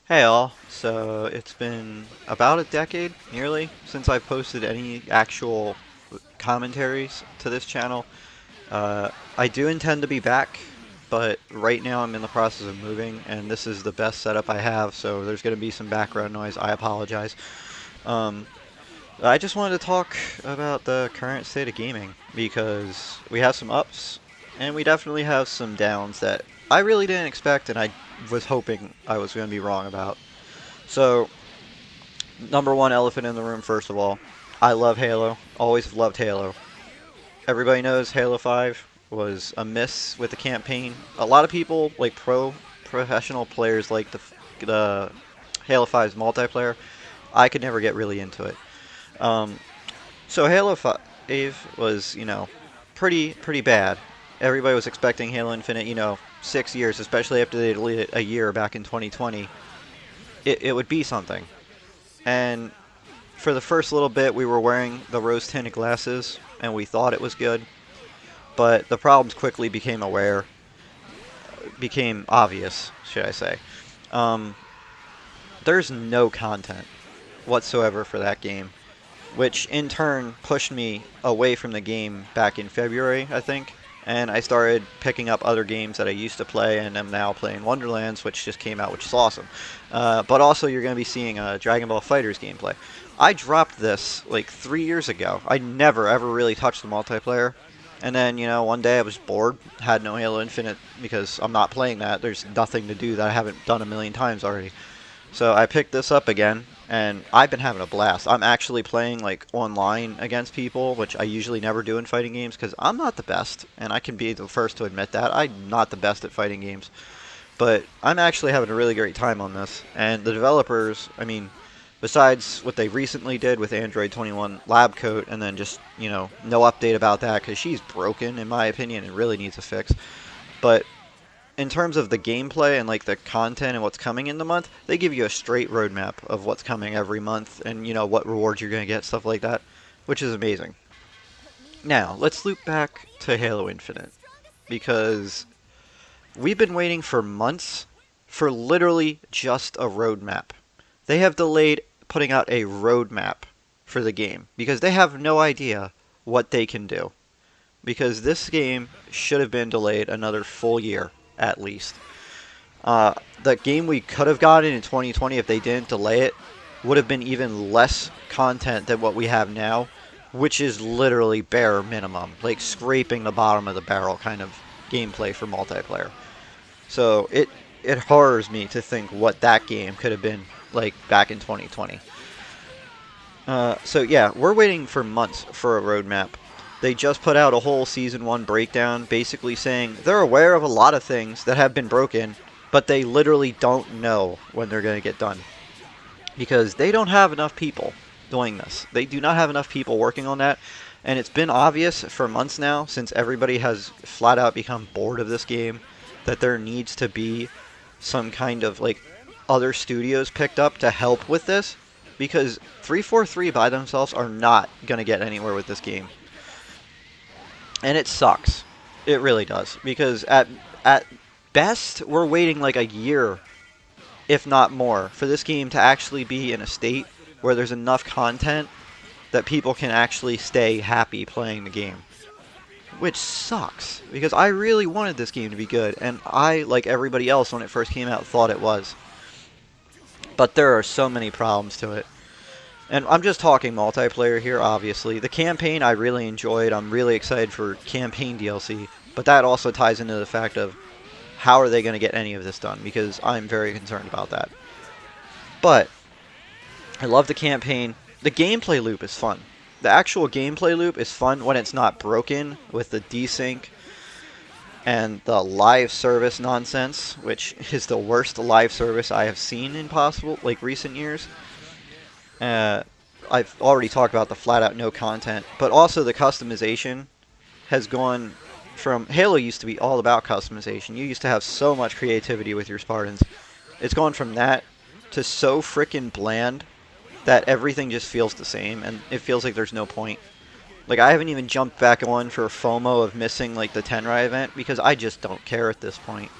Hey all, so it's been about a decade, nearly, since I've posted any actual commentaries to this channel. I do intend to be back, but right now I'm in the process of moving, and this is the best setup I have, so there's going to be some background noise. I apologize. Um, I just wanted to talk about the current state of gaming, because we have some ups, and we definitely have some downs that I really didn't expect, and I was hoping I was going to be wrong about. So, number one elephant in the room, first of all. I love Halo. Always loved Halo. Everybody knows Halo 5 was a miss with the campaign. A lot of people, like professional players, like the Halo 5's multiplayer. I could never get really into it. Um, so Halo 5 was, pretty bad. Everybody was expecting Halo Infinite, 6 years, especially after they deleted it a year back in 2020. It would be something. And for the first little bit, we were wearing the rose-tinted glasses, and we thought it was good. But the problems quickly became obvious, should I say. Um, there's no content whatsoever for that game, which in turn pushed me away from the game back in February, I think. And I started picking up other games that I used to play, and am now playing Wonderlands, which just came out, which is awesome. But also, you're going to be seeing Dragon Ball FighterZ gameplay. I dropped this like 3 years ago. I never ever really touched the multiplayer. And then, one day I was bored, had no Halo Infinite because I'm not playing that. There's nothing to do that I haven't done a million times already. So I picked this up again, and I've been having a blast. I'm actually playing like online against people, which I usually never do in fighting games because I'm not the best, and I can be the first to admit that. I'm not the best at fighting games, but I'm actually having a really great time on this. And the developers, I mean, besides what they recently did with Android 21 Lab Coat, and then just, no update about that because she's broken, in my opinion, and really needs a fix. But in terms of the gameplay and like the content and what's coming in the month, they give you a straight roadmap of what's coming every month and what rewards you're going to get, stuff like that, which is amazing. Now, let's loop back to Halo Infinite because we've been waiting for months for literally just a roadmap. They have delayed putting out a roadmap for the game because they have no idea what they can do. Because this game should have been delayed another full year at least. The game we could have gotten in 2020 if they didn't delay it would have been even less content than what we have now, which is literally bare minimum, like scraping the bottom of the barrel kind of gameplay for multiplayer. So it horrors me to think what that game could have been like back in 2020. So yeah, we're waiting for months for a roadmap. They just put out a whole Season 1 breakdown basically saying they're aware of a lot of things that have been broken, but they literally don't know when they're going to get done. Because they don't have enough people doing this. They do not have enough people working on that, and it's been obvious for months now, since everybody has flat out become bored of this game, that there needs to be some kind of like other studios picked up to help with this, because 343 by themselves are not going to get anywhere with this game. And it sucks. It really does. Because at best, we're waiting like a year, if not more, for this game to actually be in a state where there's enough content that people can actually stay happy playing the game. Which sucks. Because I really wanted this game to be good. And I, like everybody else when it first came out, thought it was. But there are so many problems to it. And I'm just talking multiplayer here, obviously. The campaign I really enjoyed. I'm really excited for campaign DLC. But that also ties into the fact of how are they going to get any of this done? Because I'm very concerned about that. But I love the campaign. The gameplay loop is fun. The actual gameplay loop is fun when it's not broken with the desync and the live service nonsense, which is the worst live service I have seen in recent years. I've already talked about the flat out no content, but also the customization has gone from Halo used to be all about customization. You used to have so much creativity with your Spartans. It's gone from that to so frickin' bland that everything just feels the same, and it feels like there's no point. Like, I haven't even jumped back on for FOMO of missing like the Tenrai event because I just don't care at this point.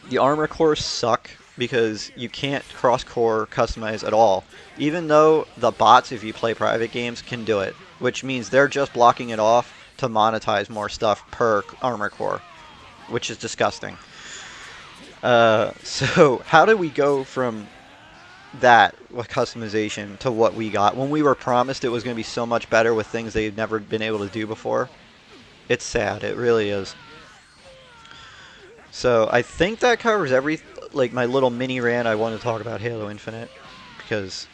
The armor cores suck. because you can't cross-core customize at all. Even though the bots, if you play private games, can do it, which means they're just blocking it off to monetize more stuff per armor core, which is disgusting. So how did we go from that with customization to what we got when we were promised it was going to be so much better with things they've never been able to do before? It's sad. It really is. So I think that covers like my little mini rant I want to talk about Halo Infinite because,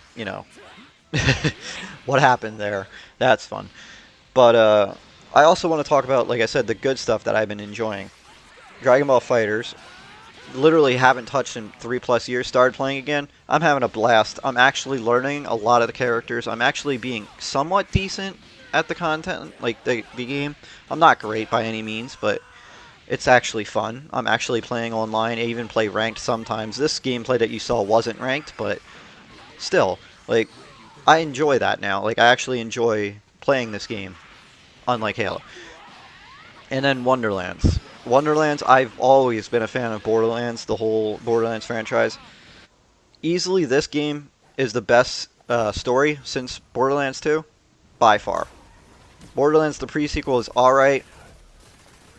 what happened there. That's fun. But I also want to talk about, like I said, the good stuff that I've been enjoying. Dragon Ball Fighters. Literally haven't touched in 3+ years. Started playing again. I'm having a blast. I'm actually learning a lot of the characters. I'm actually being somewhat decent at the content, like the game. I'm not great by any means, but it's actually fun. I'm actually playing online. I even play ranked sometimes. This gameplay that you saw wasn't ranked, but still, like, I enjoy that now. Like, I actually enjoy playing this game, unlike Halo. And then Wonderlands. Wonderlands, I've always been a fan of Borderlands, the whole Borderlands franchise. Easily, this game is the best story since Borderlands 2, by far. Borderlands, the pre-sequel, is alright.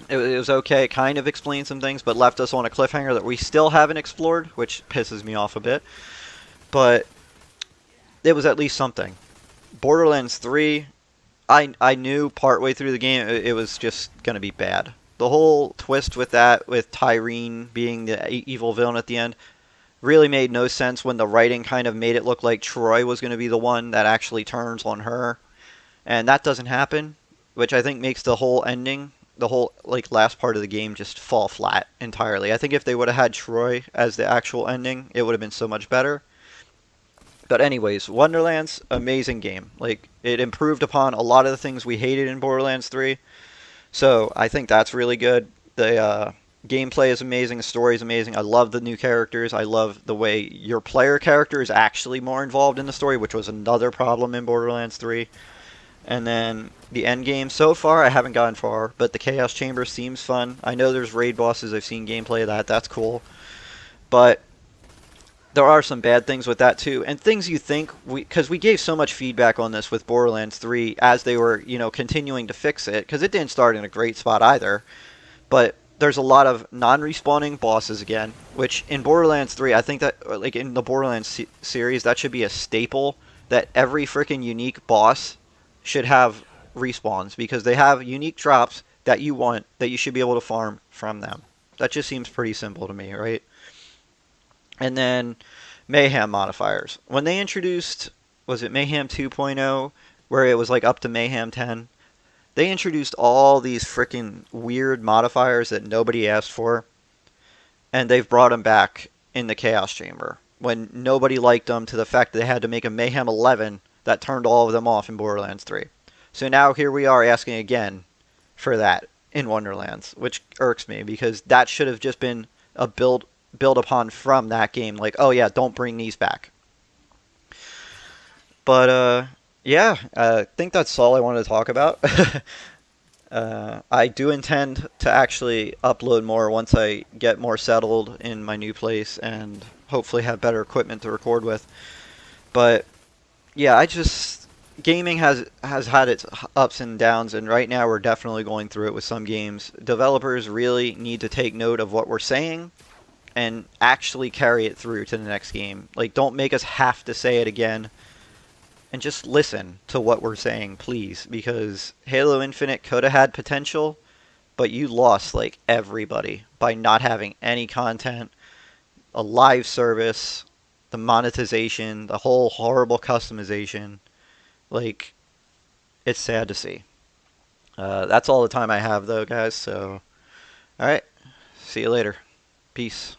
It was okay, it kind of explained some things, but left us on a cliffhanger that we still haven't explored, which pisses me off a bit. But it was at least something. Borderlands 3, I knew partway through the game it was just going to be bad. The whole twist with that, with Tyreen being the evil villain at the end, really made no sense when the writing kind of made it look like Troy was going to be the one that actually turns on her. And that doesn't happen, which I think makes the whole ending, the whole like last part of the game just fall flat entirely. I think if they would have had Troy as the actual ending, it would have been so much better. But anyways, Wonderlands, amazing game. Like, it improved upon a lot of the things we hated in Borderlands 3. So I think that's really good. The gameplay is amazing. The story is amazing. I love the new characters. I love the way your player character is actually more involved in the story, which was another problem in Borderlands 3. And then the end game. So far, I haven't gotten far, but the Chaos Chamber seems fun. I know there's raid bosses. I've seen gameplay of that. That's cool. But there are some bad things with that too, and things you think because we gave so much feedback on this with Borderlands 3 as they were, continuing to fix it, because it didn't start in a great spot either. But there's a lot of non-respawning bosses again, which in Borderlands 3, I think that, like in the Borderlands series, that should be a staple, that every freaking unique boss should have respawns, because they have unique drops that you want, that you should be able to farm from them. That just seems pretty simple to me, right? And then Mayhem modifiers. When they introduced, was it Mayhem 2.0, where it was like up to Mayhem 10? They introduced all these freaking weird modifiers that nobody asked for, and they've brought them back in the Chaos Chamber when nobody liked them, to the fact that they had to make a Mayhem 11 that turned all of them off in Borderlands 3. So now here we are asking again for that in Wonderlands, which irks me, because that should have just been a build upon from that game. Like, oh yeah, don't bring these back. But yeah, I think that's all I wanted to talk about. I do intend to actually upload more once I get more settled in my new place and hopefully have better equipment to record with. But yeah, gaming has had its ups and downs, and right now we're definitely going through it with some games. Developers really need to take note of what we're saying and actually carry it through to the next game. Like, don't make us have to say it again, and just listen to what we're saying, please, because Halo Infinite could have had potential, but you lost like everybody by not having any content, a live service, the monetization, the whole horrible customization. Like, it's sad to see. That's all the time I have, though, guys. So, all right, see you later. Peace.